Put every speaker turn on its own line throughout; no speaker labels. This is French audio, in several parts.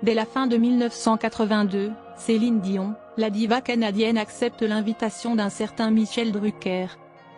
Dès la fin de 1982, Céline Dion, la diva canadienne accepte l'invitation d'un certain Michel Drucker.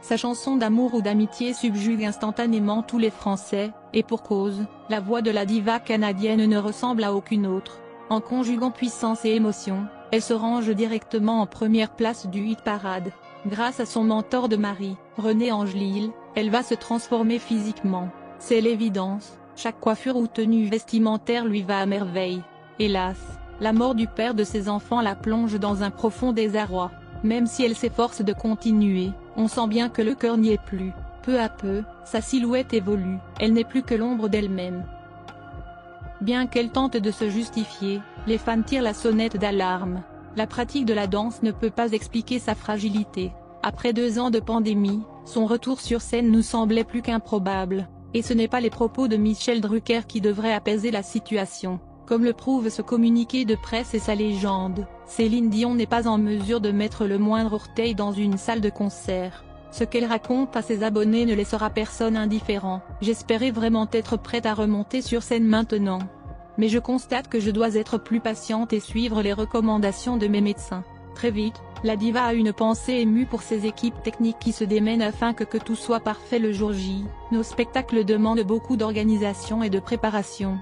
Sa chanson d'amour ou d'amitié subjugue instantanément tous les Français, et pour cause, la voix de la diva canadienne ne ressemble à aucune autre. En conjuguant puissance et émotion, elle se range directement en première place du hit-parade. Grâce à son mentor de mari, René Angelil, elle va se transformer physiquement. C'est l'évidence, chaque coiffure ou tenue vestimentaire lui va à merveille. Hélas, la mort du père de ses enfants la plonge dans un profond désarroi. Même si elle s'efforce de continuer, on sent bien que le cœur n'y est plus. Peu à peu, sa silhouette évolue, elle n'est plus que l'ombre d'elle-même. Bien qu'elle tente de se justifier, les fans tirent la sonnette d'alarme. La pratique de la danse ne peut pas expliquer sa fragilité. Après 2 ans de pandémie, son retour sur scène nous semblait plus qu'improbable. Et ce n'est pas les propos de Michel Drucker qui devraient apaiser la situation. Comme le prouve ce communiqué de presse et sa légende, Céline Dion n'est pas en mesure de mettre le moindre orteil dans une salle de concert. Ce qu'elle raconte à ses abonnés ne laissera personne indifférent. J'espérais vraiment être prête à remonter sur scène maintenant. Mais je constate que je dois être plus patiente et suivre les recommandations de mes médecins. Très vite, la diva a une pensée émue pour ses équipes techniques qui se démènent afin que tout soit parfait le jour J. Nos spectacles demandent beaucoup d'organisation et de préparation.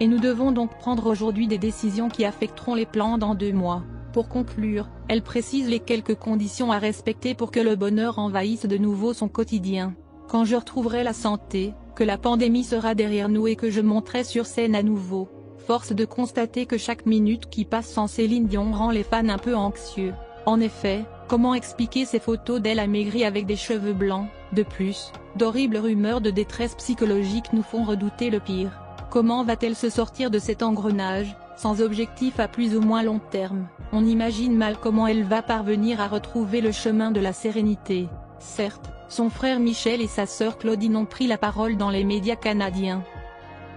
Et nous devons donc prendre aujourd'hui des décisions qui affecteront les plans dans 2 mois. Pour conclure, elle précise les quelques conditions à respecter pour que le bonheur envahisse de nouveau son quotidien. Quand je retrouverai la santé, que la pandémie sera derrière nous et que je monterai sur scène à nouveau. Force de constater que chaque minute qui passe sans Céline Dion rend les fans un peu anxieux. En effet, comment expliquer ces photos d'elle amaigrie avec des cheveux blancs? De plus, d'horribles rumeurs de détresse psychologique nous font redouter le pire. Comment va-t-elle se sortir de cet engrenage, sans objectif à plus ou moins long terme? On imagine mal comment elle va parvenir à retrouver le chemin de la sérénité. Certes, son frère Michel et sa sœur Claudine ont pris la parole dans les médias canadiens.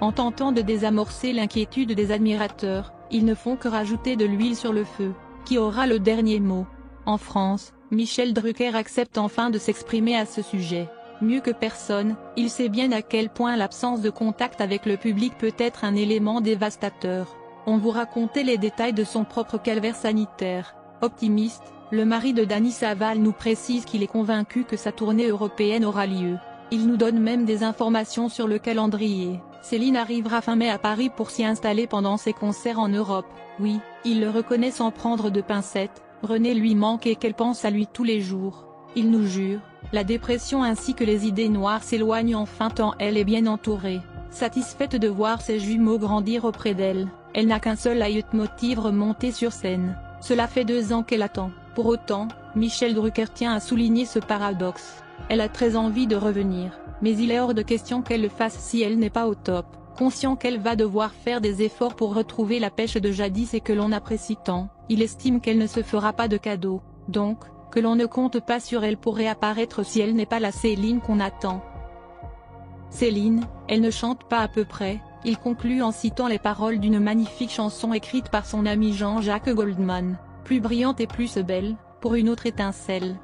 En tentant de désamorcer l'inquiétude des admirateurs, ils ne font que rajouter de l'huile sur le feu. Qui aura le dernier mot? En France, Michel Drucker accepte enfin de s'exprimer à ce sujet. Mieux que personne, il sait bien à quel point l'absence de contact avec le public peut être un élément dévastateur. On vous racontait les détails de son propre calvaire sanitaire. Optimiste, le mari de Dany Saval nous précise qu'il est convaincu que sa tournée européenne aura lieu. Il nous donne même des informations sur le calendrier. Céline arrivera fin mai à Paris pour s'y installer pendant ses concerts en Europe. Oui, il le reconnaît sans prendre de pincettes, René lui manque et qu'elle pense à lui tous les jours. Il nous jure, la dépression ainsi que les idées noires s'éloignent enfin tant elle est bien entourée. Satisfaite de voir ses jumeaux grandir auprès d'elle, elle n'a qu'un seul leitmotiv: remonter sur scène. Cela fait 2 ans qu'elle attend. Pour autant, Michel Drucker tient à souligner ce paradoxe. Elle a très envie de revenir, mais il est hors de question qu'elle le fasse si elle n'est pas au top. Conscient qu'elle va devoir faire des efforts pour retrouver la pêche de jadis et que l'on apprécie tant, il estime qu'elle ne se fera pas de cadeau. Donc, que l'on ne compte pas sur elle pour réapparaître si elle n'est pas la Céline qu'on attend. Céline, elle ne chante pas à peu près, il conclut en citant les paroles d'une magnifique chanson écrite par son ami Jean-Jacques Goldman. Plus brillante et plus belle, pour une autre étincelle.